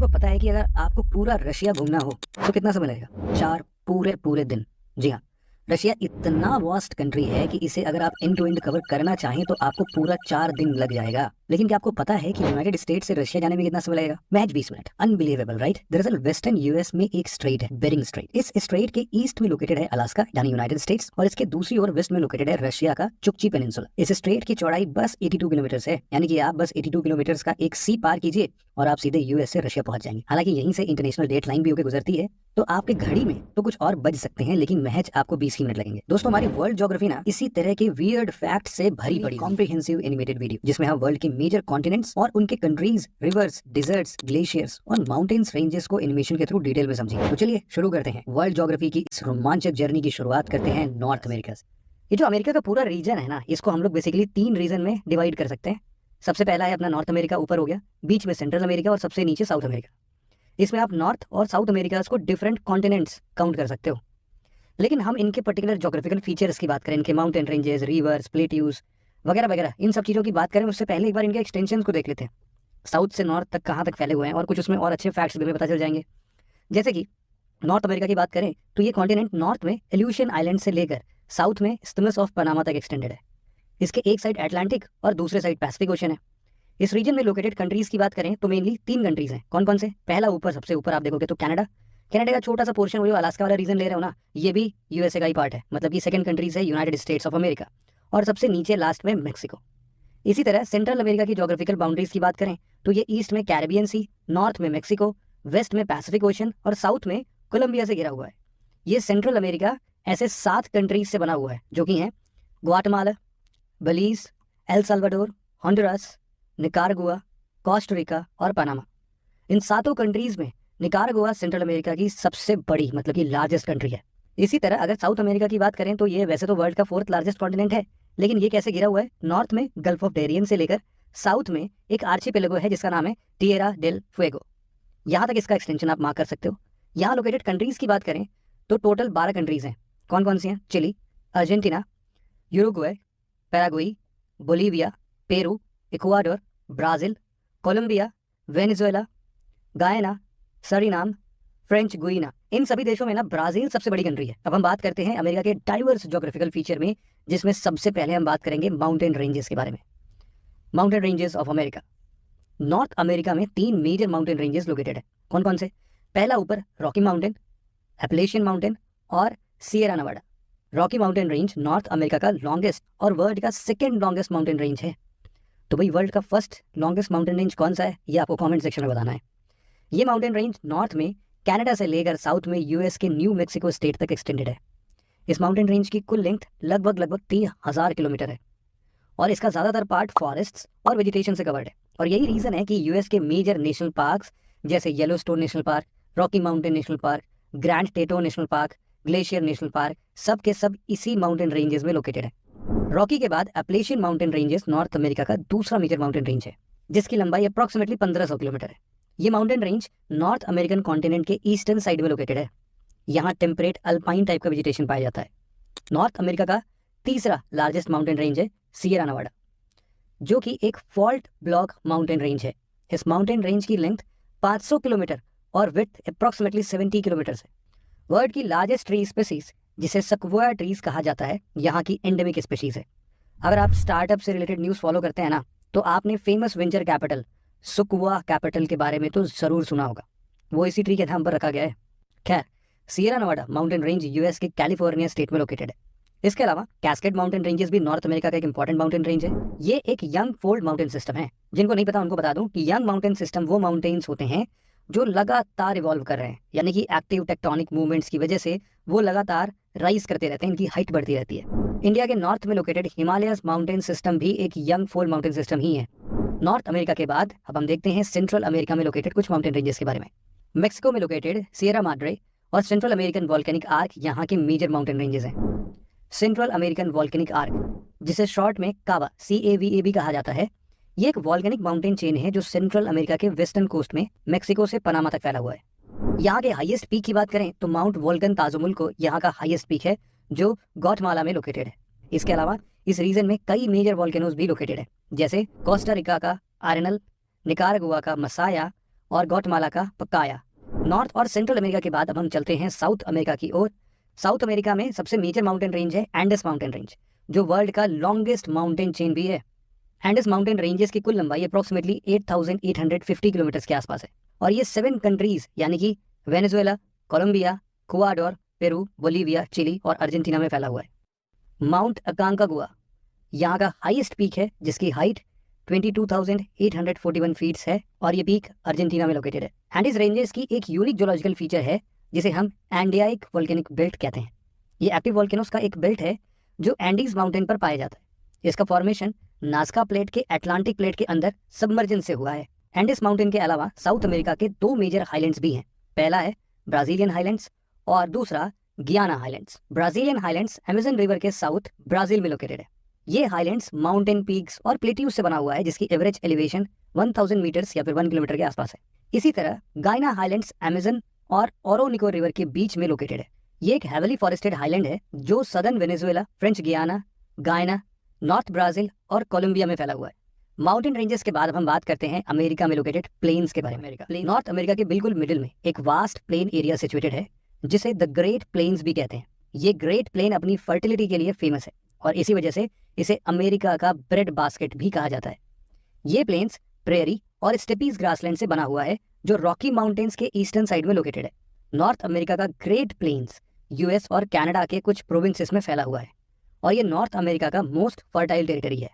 आपको पता है कि अगर आपको पूरा रशिया घूमना हो तो कितना समय लगेगा? 4 पूरे पूरे दिन। जी हाँ, रशिया इतना वास्ट कंट्री है कि इसे अगर आप एंड टू एंड कवर करना चाहें तो आपको पूरा 4 दिन लग जाएगा। लेकिन क्या आपको पता है कि यूनाइटेड स्टेट से रशिया जाने में कितना समय लगेगा? महज 20 मिनट। Unbelievable, right? दरअसल वेस्टर्न यूएस में एक स्ट्रेट है, बेरिंग स्ट्रेट। इस स्ट्रेट के ईस्ट में लोकेटेड है अलास्का यानी यूनाइटेड स्टेट्स, और इसके दूसरी ओर वेस्ट में लोकेटेड है रशिया का चुक्ची पेनिनसुला। इस स्ट्रेट की चौड़ाई बस 82 किलोमीटर है, यानी कि आप बस 82 किलोमीटर का एक सी पार कीजिए और आप सीधे यूएस से रशिया पहुंच जाएंगे। हालांकि यहीं से इंटरनेशनल डेट लाइन भी होकर गुजरती है, तो आपके घड़ी में तो कुछ और बज सकते हैं, लेकिन महज आपको 20 ही मिनट लगेंगे। दोस्तों, हमारी वर्ल्ड ज्योग्राफी ना इसी तरह के वियर्ड फैक्ट से भरी पड़ी कॉम्प्रिहेंसिव एनिमेटेड वीडियो, जिसमें हम वर्ल्ड के मेजर कॉन्टिनेंट्स और उनके कंट्रीज, रिवर्स, डिजर्ट्स, ग्लेशियर्स और माउंटेन्स रेंजेस को एनिमेशन के थ्रू डिटेल में समझेंगे। तो चलिए शुरू करते हैं वर्ल्ड ज्योग्राफी की इस रोमांचक जर्नी की शुरुआत करते हैं नॉर्थ अमेरिका से। ये जो अमेरिका का पूरा रीजन है ना, इसको हम लोग बेसिकली 3 रीजन में डिवाइड कर सकते हैं। सबसे पहला है अपना नॉर्थ अमेरिका, ऊपर हो गया, बीच में सेंट्रल अमेरिका और सबसे नीचे साउथ अमेरिका। इसमें आप नॉर्थ और साउथ अमेरिका को डिफरेंट कॉन्टिनेंट्स काउंट कर सकते हो, लेकिन हम इनके पर्टिकुलर ज्योग्राफिकल फीचर्स की बात करें, इनके माउंटेन रेंजेस, रिवर्स, प्लेट्यूज वगैरह वगैरह, इन सब चीज़ों की बात करें उससे पहले एक बार इनके एक्सटेंशन को देख लेते हैं। साउथ से नॉर्थ तक कहाँ तक फैले हुए हैं और कुछ उसमें और अच्छे फैक्ट्स भी हमें पता चल जाएंगे। जैसे कि नॉर्थ अमेरिका की बात करें तो ये कॉन्टिनेंट नॉर्थ में एल्यूशियन आइलैंड से लेकर साउथ में स्थिमस ऑफ पनामा तक एक्सटेंडेड है। इसके एक साइड अटलांटिक और दूसरे साइड पैसिफिक ओशन है। इस रीजन में लोकेटेड कंट्रीज की बात करें तो मेनली 3 कंट्रीज हैं। कौन कौन से? पहला ऊपर, सबसे ऊपर आप देखोगे तो कनाडा। कनाडा का छोटा सा पोर्शन, वो जो अलास्का वाला रीजन ले रहे हो ना, ये भी यूएसए का ही पार्ट है, मतलब कि सेकंड कंट्रीज है यूनाइटेड स्टेट्स ऑफ अमेरिका। और सबसे नीचे लास्ट में मैक्सिको। इसी तरह सेंट्रल अमेरिका की ज्योग्राफिकल बाउंड्रीज की बात करें तो ये ईस्ट में कैरेबियन सी, नॉर्थ में मैक्सिको, वेस्ट में पैसिफिक ओशन और साउथ में कोलंबिया से घिरा हुआ है। ये सेंट्रल अमेरिका ऐसे 7 कंट्रीज से बना हुआ है, जो कि हैं Guatemala, Belize, El Salvador, Honduras, Nicaragua, Costa और पनामा। इन 7 कंट्रीज में निकारागुआ सेंट्रल अमेरिका की सबसे बड़ी, मतलब कि लार्जेस्ट कंट्री है। इसी तरह अगर साउथ अमेरिका की बात करें तो ये वैसे तो वर्ल्ड का 4th लार्जेस्ट कॉन्टिनेंट है, लेकिन ये कैसे घिरा हुआ है? नॉर्थ में गल्फ ऑफ डेरियन से लेकर साउथ में एक आर्चिपेलागो है जिसका नाम है टिएरा डेल फुएगो। यहाँ तक इसका एक्सटेंशन आप मार्क कर सकते हो। यहाँ लोकेटेड कंट्रीज की बात करें तो टोटल 12 कंट्रीज हैं। कौन कौन सी हैं? Chile, Argentina, Uruguay, Paraguay, Bolivia, Peru, Ecuador, Brazil, Colombia, Venezuela, Guyana, Suriname, French गुइना। इन सभी देशों में ना ब्राजील सबसे बड़ी कंट्री है। अब हम बात करते हैं अमेरिका के डाइवर्स ज्योग्राफिकल फीचर में, जिसमें सबसे पहले हम बात करेंगे माउंटेन रेंजेस के बारे में। Mountain ranges of America. North America में 3 मेजर माउंटेन रेंजेस लोकेटेड है। कौन कौन से? पहला ऊपर रॉकी माउंटेन, एपलेशियन माउंटेन और Sierra Nevada. Rocky mountain range north America का लॉन्गेस्ट और वर्ल्ड का 2nd लॉन्गेस्ट माउंटेन रेंज है। तो भाई वर्ल्ड का 1st लॉन्गेस्ट माउंटेन रेंज कौन सा है, ये आपको कमेंट सेक्शन में बताना है। ये माउंटेन रेंज नॉर्थ में कनाडा से लेकर साउथ में यूएस के न्यू मैक्सिको स्टेट तक एक्सटेंडेड है। इस माउंटेन रेंज की कुल लेंथ लगभग 3000 किलोमीटर है और इसका ज़्यादातर पार्ट फॉरेस्ट्स और वेजिटेशन से कवर्ड है। और यही रीज़न है कि यूएस के मेजर नेशनल पार्क्स जैसे Yellowstone National Park, Rocky Mountain National Park, Grand Teton National Park, Glacier National Park, सब के सब इसी माउंटेन रेंजेस में लोकेटेड है। रॉकी के बाद Appalachian mountain ranges North America का दूसरा मेजर माउंटेन रेंज है, जिसकी लंबाई अप्रॉक्सीमेटली 1500 किलोमीटर है। ये mountain range north American continent के ईस्टर्न साइड में लोकेटेड है। यहाँ टेम्परेट अल्पाइन टाइप का वेजिटेशन पाया जाता है। नॉर्थ अमेरिका का तीसरा लार्जेस्ट माउंटेन रेंज है सिएरा नेवाडा, जो कि एक फॉल्ट ब्लॉक माउंटेन रेंज है। इस माउंटेन रेंज की लेंथ 500 किलोमीटर और विड्थ अप्रॉक्सीमेटली 70 किलोमीटर है। वर्ल्ड की लार्जेस्ट ट्री स्पीसीज, जिसे सक्वोया ट्रीज कहा जाता है, यहाँ की एंडेमिक स्पीशीज है। अगर आप स्टार्टअप से रिलेटेड न्यूज़ फॉलो करते हैं ना, तो आपने फेमस वेंचर कैपिटल सक्वोया कैपिटल के बारे में तो जरूर सुना होगा। वो इसी ट्री के नाम पर रखा गया है। खैर, Sierra Nevada mountain range US के कैलिफोर्निया स्टेट में लोकेटेड है। इसके अलावा कैस्केड माउंटेन रेंजेस भी नॉर्थ अमेरिका का एक इंपॉर्टेंट माउंटेन रेंज है। ये एक यंग फोल्ड माउंटेन सिस्टम है। जिनको नहीं पता उनको बता दूं कि यंग माउंटेन सिस्टम वो माउंटेन्स होते हैं जो लगातार इवॉल्व कर रहे हैं, यानी कि एक्टिव टेक्टोनिक मूवमेंट्स की वजह से वो लगातार राइज करते रहते हैं, इनकी हाइट बढ़ती रहती है। इंडिया के नॉर्थ में लोकेटेड हिमालयस माउंटेन सिस्टम भी एक यंग फोल्ड माउंटेन सिस्टम ही है। नॉर्थ अमेरिका के बाद अब हम देखते हैं सेंट्रल अमेरिका में लोकेटेड कुछ माउंटेन रेंजेस के बारे में। मेक्सिको में लोकेटेड सिएरा माड्रे और सेंट्रल अमेरिकन वॉल्केनिक आर्क यहाँ के मेजर माउंटेन रेंजेस हैं। सेंट्रल अमेरिकन वॉल्केनिक आर्क, जिसे शॉर्ट में कावा CAVA भी कहा जाता है, ये एक वॉल्केनिक माउंटेन चेन है जो सेंट्रल अमेरिका के वेस्टर्न कोस्ट में मैक्सिको से पनामा तक फैला हुआ है। यहाँ के हाईएस्ट पीक की बात करें तो माउंट वोल्कन ताजुमुल को यहाँ का हाईएस्ट पीक है, जो ग्वाटेमाला में लोकेटेड है। इसके अलावा इस रीजन में कई मेजर वॉल्केनोज भी लोकेटेड है, जैसे कोस्टा रिका का आरेनल, निकारागुआ का मसाया और ग्वाटेमाला का पकाया। नॉर्थ और सेंट्रल अमेरिका के बाद अब हम चलते हैं साउथ अमेरिका की ओर। साउथ अमेरिका में सबसे मेजर माउंटेन रेंज है एंडेस माउंटेन रेंज, जो वर्ल्ड का लॉन्गेस्ट माउंटेन चेन भी है। एंडेस माउंटेन रेंजेस की कुल लंबाई अप्रोक्सीमेटली 8,850 किलोमीटर के आसपास है और ये 7 कंट्रीज यानी कि Venezuela, Colombia, Ecuador, Peru, Bolivia, Chile और अर्जेंटीना में फैला हुआ है। माउंट अकांकागुआ यहाँ का हाईएस्ट पीक है जिसकी हाइट 22,841 फीट्स है और ये पीक अर्जेंटीना में लोकेटेड है। एंडीज रेंजेस की एक यूनिक जियोलॉजिकल फीचर है जिसे हम एंडियाइक वोल्केनिक बेल्ट कहते हैं। ये एक्टिव वोल्केनोस का एक बेल्ट है जो एंडीज माउंटेन पर पाया जाता है। इसका फॉर्मेशन नाज़का प्लेट के अटलांटिक प्लेट के अंदर सबमर्जन से हुआ है। एंडीज माउंटेन के अलावा साउथ अमेरिका के 2 मेजर हाईलैंड्स भी हैं। पहला है ब्राजीलियन हाईलैंड्स और दूसरा गियाना highlands. Brazilian highlands Amazon river के साउथ ब्राजील में लोकेटेड है। ये हाईलैंड्स माउंटेन पीक्स और प्लेट्यूज से बना हुआ है जिसकी एवरेज एलिवेशन 1000 मीटर्स या फिर 1 किलोमीटर के आसपास है। इसी तरह गायना हाईलैंड्स अमेजन और ओरोनिको रिवर के बीच में लोकेटेड है। ये एक हेवली फॉरेस्टेड हाईलैंड है जो सदर्न वेनेजुएला, फ्रेंच गियाना, गायना, नॉर्थ ब्राजील और कोलंबिया में फैला हुआ है। माउंटेन रेंजेस के बाद अब हम बात करते हैं अमेरिका में लोकेटेड प्लेन्स के बारे में। नॉर्थ अमेरिका के बिल्कुल मिडिल में एक वास्ट प्लेन एरिया सिचुएटेड है जिसे द ग्रेट प्लेन्स भी कहते हैं। ये ग्रेट प्लेन अपनी फर्टिलिटी के लिए फेमस है और इसी वजह से इसे अमेरिका का ब्रेड बास्केट भी कहा जाता है। ये प्लेन्स प्रेरी और स्टेपीज ग्रासलैंड से बना हुआ है जो रॉकी माउंटेन्स के ईस्टर्न साइड में लोकेटेड है। नॉर्थ अमेरिका का ग्रेट प्लेन्स यूएस और कनाडा के कुछ प्रोविंसेस में फैला हुआ है और ये नॉर्थ अमेरिका का मोस्ट फर्टाइल टेरिटरी है।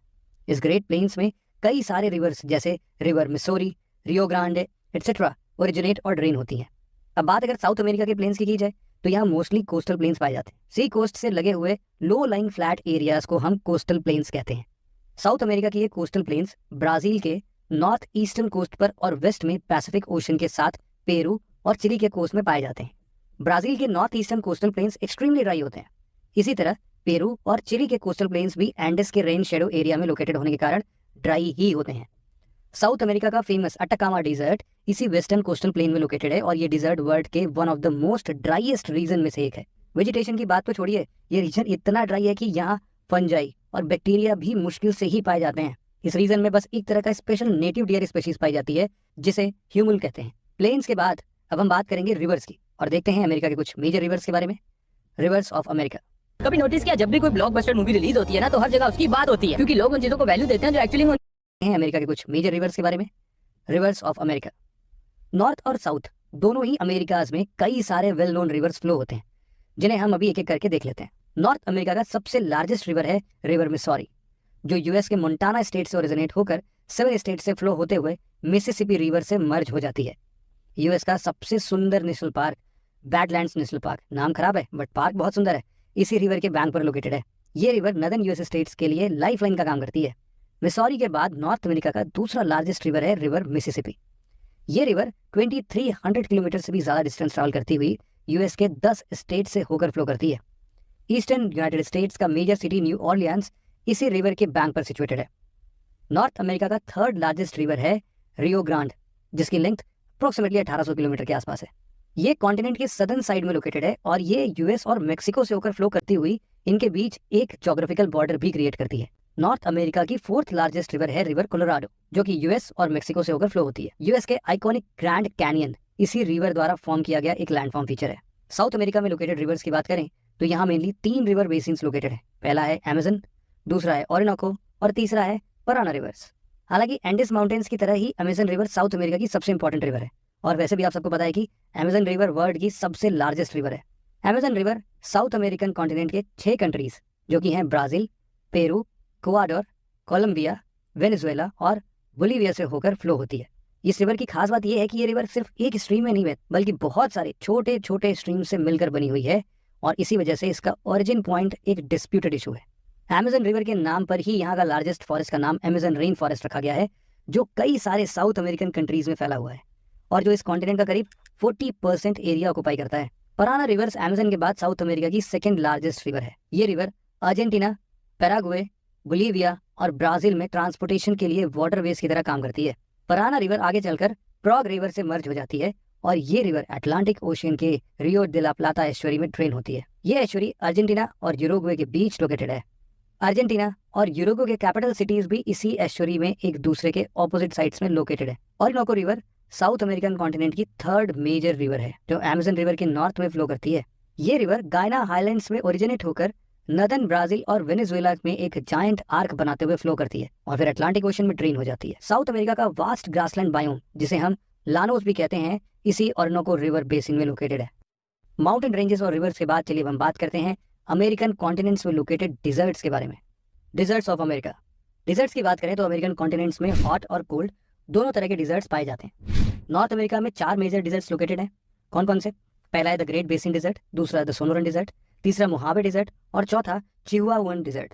इस ग्रेट प्लेन्स में कई सारे रिवर्स जैसे river Missouri, Rio Grande etcetera originate और ड्रेन होती हैं। अब बात अगर साउथ अमेरिका के प्लेन्स की जाए तो यहाँ मोस्टली कोस्टल प्लेन्स पाए जाते हैं। सी कोस्ट से लगे हुए लो लाइंग फ्लैट एरियाज को हम कोस्टल प्लेन्स कहते हैं। साउथ अमेरिका की ये कोस्टल प्लेन्स ब्राजील के नॉर्थ ईस्टर्न कोस्ट पर और वेस्ट में पैसिफिक ओशन के साथ पेरू और चिली के कोस्ट में पाए जाते हैं। ब्राजील के north eastern coastal plains extremely dry होते हैं। इसी तरह पेरू और चिली के कोस्टल प्लेन्स भी एंडेस के रेन शेडो एरिया में लोकेटेड होने के कारण ड्राई ही होते हैं। साउथ अमेरिका का फेमस अटाकामा डिजर्ट इसी वेस्टर्न कोस्टल प्लेन में लोकेटेड है और ये डिजर्ट वर्ल्ड के one of the most driest region में से एक है। वेजिटेशन की बात तो छोड़िए, ये रीजन इतना ड्राई है कि यहाँ फंजाई और बैक्टीरिया भी मुश्किल से ही पाए जाते हैं। इस रीजन में बस एक तरह का स्पेशल नेटिव डियर स्पीशीज पाई जाती है जिसे ह्यूमुल कहते हैं। प्लेन्स के बाद अब हम बात करेंगे रिवर्स की और देखते हैं अमेरिका के कुछ मेजर रिवर्स के बारे में। Reverse of America. कभी नोटिस किया जब भी कोई ब्लॉकबस्टर मूवी रिलीज होती है ना तो हर जगह उसकी बात होती है क्योंकि लोग उन चीजों को वैल्यू देते हैं जो एक्चुअली हैं अमेरिका के कुछ मेजर रिवर्स के बारे में। Reverse of America. नॉर्थ और साउथ दोनों ही अमेरिकाज में कई सारे वेल नोन रिवर्स फ्लो होते हैं जिन्हें हम अभी एक एक करके देख लेते हैं। नॉर्थ अमेरिका का सबसे लार्जेस्ट रिवर है रिवर मिसौरी जो यूएस के मोंटाना स्टेट से ओरिजिनेट होकर 7 स्टेट से फ्लो होते हुए मिसिसिपी रिवर से मर्ज हो जाती है। यूएस का सबसे सुंदर national park badlands national park, नाम खराब है बट पार्क बहुत सुंदर है, इसी रिवर के बैंक पर लोकेटेड है। ये रिवर नदर्न यूएस स्टेट्स के लिए लाइफलाइन का काम करती है। मिसौरी के बाद नॉर्थ अमेरिका का दूसरा लार्जेस्ट रिवर है रिवर मिसिसिपी। ये रिवर 2300 किलोमीटर से भी ज्यादा डिस्टेंस ट्रैवल करती हुई यूएस के 10 स्टेट से होकर फ्लो करती है। ईस्टर्न यूनाइटेड स्टेट्स का मेजर सिटी न्यू ऑर्लियंस इसी रिवर के बैंक पर सिचुएटेड है। नॉर्थ अमेरिका का थर्ड लार्जेस्ट रिवर है रियो ग्रांड जिसकी लेंथ अप्रोक्सीमेटली 1800 किलोमीटर के आसपास है। ये कॉन्टिनेंट के सदर्न साइड में लोकेटेड है और ये यूएस और मेक्सिको से होकर फ्लो करती हुई इनके बीच एक ज्योग्राफिकल बॉर्डर भी क्रिएट करती है। नॉर्थ अमेरिका की 4th लार्जेस्ट रिवर है रिवर कोलोराडो जो कि यूएस और मेक्सिको से होकर फ्लो होती है। यूएस के आइकॉनिक ग्रैंड कैनियन इसी रिवर द्वारा फॉर्म किया गया एक लैंडफॉर्म फीचर है। साउथ अमेरिका में लोकेटेड रिवर्स की बात करें तो यहाँ मेनली 3 रिवर बेसिन्स लोकेटेड है। पहला है अमेजन, दूसरा है ओरिनोको और तीसरा है पराना रिवर्स। हालांकि एंडेस माउंटेन्स की तरह ही अमेजन रिवर साउथ अमेरिका की सबसे इंपॉर्टेंट रिवर है और वैसे भी आप सबको पता है कि अमेजन रिवर वर्ल्ड की सबसे लार्जेस्ट रिवर है। Amazon river South American continent के 6 कंट्रीज जो कि हैं Brazil, Peru, Ecuador, Colombia, Venezuela और बोलीविया से होकर फ्लो होती है। इस रिवर की खास बात यह है कि ये रिवर सिर्फ एक स्ट्रीम में नहीं है बल्कि बहुत सारे छोटे छोटे स्ट्रीम से मिलकर बनी हुई है और इसी वजह से इसका ओरिजिन पॉइंट एक डिस्प्यूटेड इशू है। अमेजन रिवर के नाम पर ही यहाँ का लार्जेस्ट फॉरेस्ट का नाम अमेजन रेन फॉरेस्ट रखा गया है जो कई सारे साउथ अमेरिकन कंट्रीज में फैला हुआ है और जो इस कॉन्टिनेंट का करीब 40% एरिया ऑक्युपाई करता है। पराना रिवर्स अमेजन के बाद साउथ अमेरिका की 2nd लार्जेस्ट रिवर है। ये रिवर अर्जेंटीना, पैराग्वे, बोलीविया और ब्राजील में ट्रांसपोर्टेशन के लिए वाटरवेज की तरह काम करती है। पराना रिवर आगे चलकर प्रॉग रिवर से मर्ज हो जाती है और ये रिवर अटलांटिक ओशियन के रियो दे ला प्लाता एस्चुरी में ड्रेन होती है। ये एस्चुरी अर्जेंटीना और यूरुग्वे के बीच लोकेटेड है। अर्जेंटीना और यूरुग्वे के कैपिटल सिटीज भी इसी एस्चुरी में एक दूसरे के ऑपोजिट साइड्स में लोकेटेड है। Orinoco river South American continent की थर्ड मेजर रिवर है जो अमेजन रिवर के नॉर्थ में फ्लो करती है। ये रिवर गायना हाईलैंड्स में ओरिजिनेट होकर नदर्न ब्राजील और वेनेजुएला में एक जायंट आर्क बनाते हुए फ्लो करती है और फिर अटलांटिक ओशन में ड्रेन हो जाती है। साउथ अमेरिका का वास्ट ग्रासलैंड बायोम, जिसे हम लानोस भी कहते हैं, इसी ऑर्नोको रिवर बेसिन में लोकेटेड है। माउंटेन रेंजेस और रिवर्स के बाद चलिए हम बात करते हैं अमेरिकन कॉन्टिनेंट्स में लोकेटेड डिजर्ट्स के बारे में। Desserts of America. डिजर्ट्स की बात करें तो अमेरिकन कॉन्टिनेंट्स में हॉट और कोल्ड दोनों तरह के डिजर्ट्स पाए जाते हैं। नॉर्थ अमेरिका में 4 मेजर डिजर्ट्स लोकेटेड हैं। कौन कौन से? पहला है द ग्रेट बेसिन डिजर्ट, दूसरा द सोनोरन डिजर्ट, तीसरा मोहावे डिजर्ट और चौथा चिहुआहुआ डिजर्ट।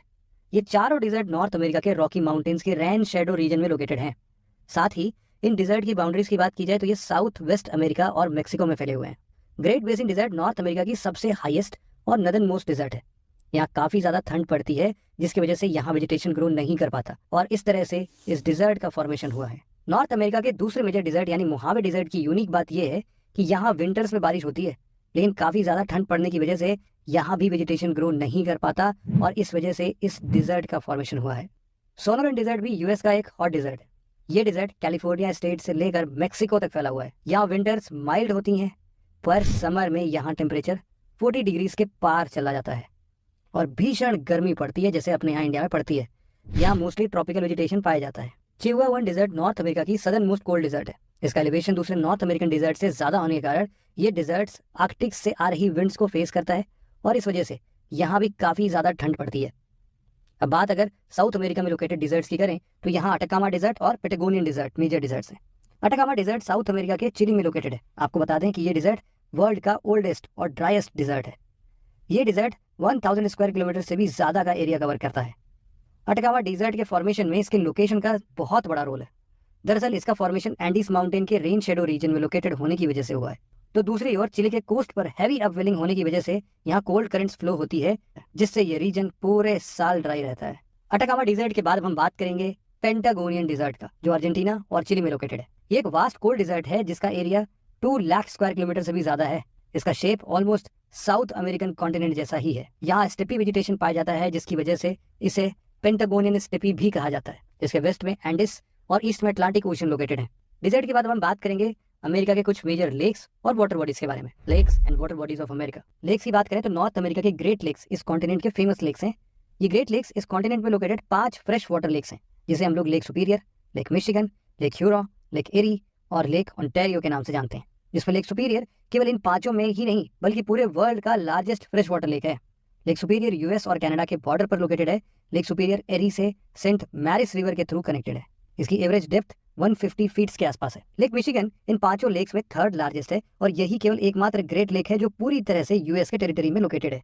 ये चारों डिजर्ट नॉर्थ अमेरिका के रॉकी माउंटेन्स के रेन शेडो रीजन में लोकेटेड हैं। साथ ही इन डिजर्ट की बाउंड्रीज की बात की जाए तो ये साउथ वेस्ट अमेरिका और मेक्सिको में फैले हुए हैं। Great basin desert North America की सबसे हाईएस्ट और नदर्न मोस्ट डिजर्ट है। यहाँ काफी ज्यादा ठंड पड़ती है जिसकी वजह से यहाँ वेजिटेशन ग्रो नहीं कर पाता और इस तरह से इस डिजर्ट का फॉर्मेशन हुआ है। नॉर्थ अमेरिका के दूसरे मेजर डिजर्ट यानी मोहावे डिजर्ट की यूनिक बात यह है कि यहाँ विंटर्स में बारिश होती है, लेकिन काफी ज्यादा ठंड पड़ने की वजह से यहाँ भी वेजिटेशन ग्रो नहीं कर पाता और इस वजह से इस डिजर्ट का फॉर्मेशन हुआ है। सोनोरन डिजर्ट भी यूएस का एक हॉट डिजर्ट है। ये डिजर्ट कैलिफोर्निया स्टेट से लेकर मेक्सिको तक फैला हुआ है। यहाँ विंटर्स माइल्ड होती हैं पर समर में यहाँ टेम्परेचर 40 डिग्रीज के पार चला जाता है और भीषण गर्मी पड़ती है जैसे अपने यहाँ इंडिया में पड़ती है। यहाँ मोस्टली ट्रॉपिकल वेजिटेशन पाया जाता है। चिहुआहुआ डिजर्ट नॉर्थ अमेरिका की सदर्न मोस्ट कोल्ड डिजर्ट है। इसका एलिवेशन दूसरे नॉर्थ अमेरिकन डिजर्ट से ज्यादा होने के कारण ये डिजर्ट्स आर्कटिक से आ रही विंड्स को फेस करता है और इस वजह से यहाँ भी काफी ज्यादा ठंड पड़ती है। अब बात अगर साउथ अमेरिका में लोकेटेड डिजर्ट्स की करें तो यहाँ अटकामा डिजर्ट और पेटागोनियन डिजर्ट मेजर डिजर्ट्स हैं। अटकामा डिजर्ट साउथ अमेरिका के चिली में लोकेटेड है। आपको बता दें कि ये डिजर्ट वर्ल्ड का ओल्डेस्ट और ड्राइएस्ट डिजर्ट है। ये डिजर्ट 1000 स्क्वायर किलोमीटर से भी ज्यादा का एरिया कवर करता है। अटकामा डिजर्ट के फॉर्मेशन में इसके लोकेशन का बहुत बड़ा रोल है। दरअसल इसका फॉर्मेशन एंडीज माउंटेन के रेन शेडो रीजन में लोकेटेड होने की वजह से हुआ है। तो दूसरी ओर चिली के कोस्ट पर हैवी अपवेलिंग होने की वजह से यहाँ कोल्ड करंट्स फ्लो होती है जिससे ये रीजन पूरे साल ड्राई रहता है। अटकामा डिजर्ट के बाद हम बात करेंगे पेंटागोनियन डिजर्ट का, जो अर्जेंटीना और चिली में लोकेटेड है। ये एक वास्ट कोल्ड डिजर्ट है जिसका एरिया 2 लाख स्क्वायर किलोमीटर से भी ज्यादा है। इसका shape almost south American continent जैसा ही है। यहाँ स्टेपी वेजिटेशन पाया जाता है जिसकी वजह से इसे पेंटागोनियन स्टेपी भी कहा जाता है। इसके वेस्ट में एंडिस और ईस्ट में अटलांटिक ओशन लोकेटेड है। डिजर्ट के बाद हम बात करेंगे अमेरिका के कुछ मेजर लेक्स और वाटर बॉडीज के बारे में। Lakes and water bodies of America. Lakes की बात करें तो नॉर्थ अमेरिका के ग्रेट लेक्स इस कॉन्टिनेंट के फेमस लेक्स हैं। ये ग्रेट लेक्स इस कॉन्टिनेंट में लोकेटेड 5 फ्रेश वाटर लेक्स हैं जिसे हम लोग Lake Superior, Lake Michigan, Lake Huron, Lake एरी और लेक ओंटारियो के नाम से जानते हैं। जिसमें लेक सुपीरियर केवल इन 5 में ही नहीं बल्कि पूरे वर्ल्ड का लार्जेस्ट फ्रेश वाटर लेक है। लेक सुपीरियर यूएस और कनाडा के बॉर्डर पर लोकेटेड है। लेक सुपीरियर एरी से सेंट मैरिस रिवर के थ्रू कनेक्टेड है। इसकी एवरेज डेप्थ 150 फीट्स के आसपास है। लेक मिशिगन इन 5 लेक्स में थर्ड लार्जेस्ट है और यही केवल एकमात्र ग्रेट लेक है जो पूरी तरह से यूएस के टेरिटरी में लोकेटेड है।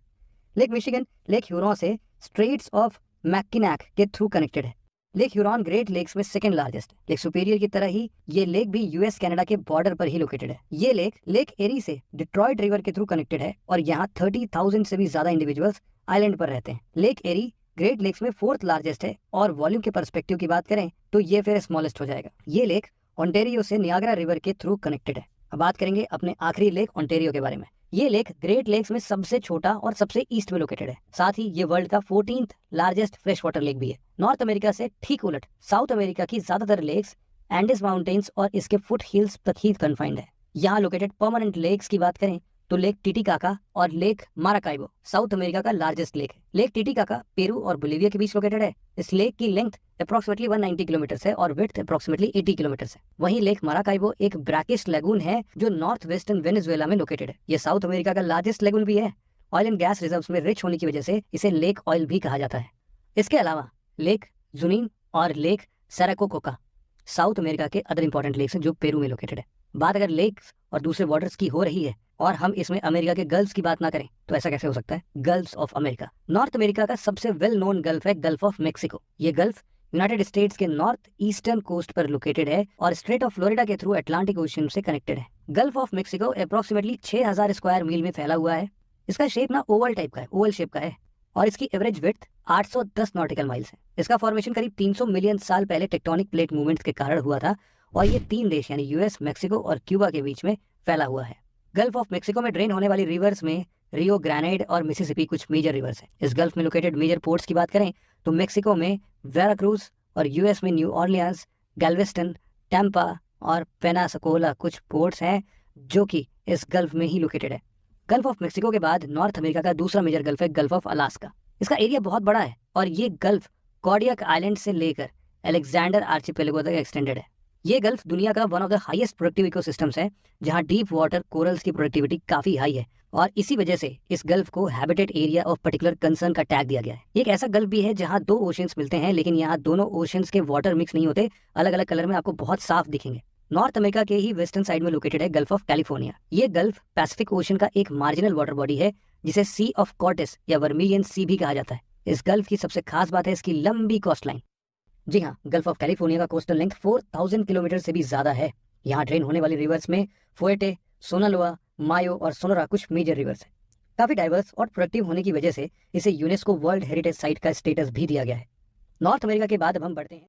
लेक मिशिगन लेक ह्यूरॉन से स्ट्रेट्स ऑफ मैकिनैक के थ्रू कनेक्टेड है। लेक ह्यूरॉन ग्रेट लेक्स में सेकंड लार्जेस्ट है। लेक सुपीरियर की तरह ही ये लेक भी यूएस कनाडा के बॉर्डर पर ही लोकेटेड है। ये लेक एरी से डिट्रॉयट रिवर के थ्रू कनेक्टेड है और यहाँ 30,000 से भी ज्यादा इंडिविजुअल्स आइलैंड पर रहते हैं। लेक एरी ग्रेट लेक्स में 4th लार्जेस्ट है और वॉल्यूम के पर्सपेक्टिव की बात करें तो ये फिर स्मॉलेस्ट हो जाएगा। ये लेक ओंटारियो से नियाग्रा रिवर के थ्रू कनेक्टेड है। अब बात करेंगे अपने आखिरी लेक ओंटारियो के बारे में। ये लेक ग्रेट लेक्स में सबसे छोटा और सबसे ईस्ट में लोकेटेड है। साथ ही ये वर्ल्ड का 14th largest fresh water lake भी है। नॉर्थ अमेरिका से ठीक उलट साउथ अमेरिका की ज्यादातर लेक्स एंडिस माउंटेन्स और इसके फुट हिल्स तक ही कन्फाइंड है। यहाँ लोकेटेड परमानेंट लेक्स की बात करें तो लेक टिटिकाका और लेक माराकाइबो साउथ अमेरिका का लार्जेस्ट लेक है। लेक टिटिकाका पेरू और बोलिविया के बीच लोकेटेड है। इस लेक की लेंथ अप्रोक्सीमेटली 190 किलोमीटर है और विड्थ अप्रोक्सीमेटली 80 किलोमीटर है। वहीं लेक माराकाइबो एक ब्रैकिश लेगून है जो नॉर्थ वेस्टर्न वेनेजुएला में लोकेटेड है। ये साउथ अमेरिका का लार्जेस्ट लेगून भी है। ऑयल एंड गैस रिजर्व्स में रिच होने की वजह से इसे लेक ऑयल भी कहा जाता है। इसके अलावा लेक जुनीन और लेक सेराकोकोका साउथ अमेरिका के अदर इंपॉर्टेंट लेक्स हैं जो पेरू में लोकेटेड है। बात अगर लेक्स और दूसरे वाटर्स की हो रही है और हम इसमें अमेरिका के गल्फ्स की बात ना करें तो ऐसा कैसे हो सकता है। Gulfs of America. North America का सबसे वेल नोन गल्फ है गल्फ ऑफ मेक्सिको। ये गल्फ यूनाइटेड स्टेट्स के नॉर्थ ईस्टर्न कोस्ट पर लोकेटेड है और स्ट्रेट ऑफ फ्लोरिडा के थ्रू अटलांटिक ओशन से कनेक्टेड है। Gulf of Mexico approximately 6000 square mile में फैला हुआ है। इसका शेप ना ओवल टाइप का है, ओवल शेप का है और इसकी एवरेज विड्थ 810 नॉटिकल माइल्स है। इसका फॉर्मेशन करीब 300 मिलियन साल पहले टेक्टोनिक प्लेट मूवमेंट्स के कारण हुआ था और ये 3 देश यानी यूएस, मेक्सिको और क्यूबा के बीच में फैला हुआ है। गल्फ ऑफ मेक्सिको में ड्रेन होने वाली रिवर्स में रियो ग्रेनेड और मिसिसिपी कुछ मेजर रिवर्स हैं। इस गल्फ में लोकेटेड मेजर पोर्ट्स की बात करें तो मेक्सिको में वेराक्रूज और यूएस में न्यू ऑर्लियंस, गैल्वेस्टन, टैम्पा, और पेनासकोला कुछ पोर्ट्स हैं जो कि इस गल्फ में ही लोकेटेड है। गल्फ ऑफ मेक्सिको के बाद नॉर्थ अमेरिका का दूसरा मेजर गल्फ है गल्फ ऑफ अलास्का। इसका एरिया बहुत बड़ा है और ये गल्फ कॉर्डियक आइलैंड से लेकर अलेक्जेंडर आर्चिपेलागो तक एक्सटेंडेड है। ये गल्फ दुनिया का one of the highest productive ecosystems है, जहां डीप वाटर कोरल्स की प्रोडक्टिविटी काफी हाई है और इसी वजह से इस गल्फ को habitat area of particular concern का टैग दिया गया है। एक ऐसा गल्फ भी है जहां दो ओशंस मिलते हैं, लेकिन यहाँ दोनों ओशंस के वाटर मिक्स नहीं होते, अलग अलग कलर में आपको बहुत साफ दिखेंगे। नॉर्थ अमेरिका के ही वेस्टर्न साइड में लोकेटेड है गल्फ ऑफ कैलिफोर्निया। ये गल्फ पैसिफिक ओशन का एक मार्जिनल वाटर बॉडी है जिसे सी ऑफ कॉर्टिस या वर्मिलियन सी भी कहा जाता है। इस गल्फ की सबसे खास बात है इसकी लंबी कोस्ट लाइन। जी हाँ, गल्फ ऑफ कैलिफोर्निया का कोस्टल लेंथ 4000 किलोमीटर से भी ज्यादा है। यहाँ ड्रेन होने वाली रिवर्स में फुएटे, सोनालोआ, मायो और सोनोरा कुछ मेजर रिवर्स हैं। काफी डाइवर्स और प्रोडक्टिव होने की वजह से इसे यूनेस्को वर्ल्ड हेरिटेज साइट का स्टेटस भी दिया गया है। नॉर्थ अमेरिका के बाद अब हम बढ़ते हैं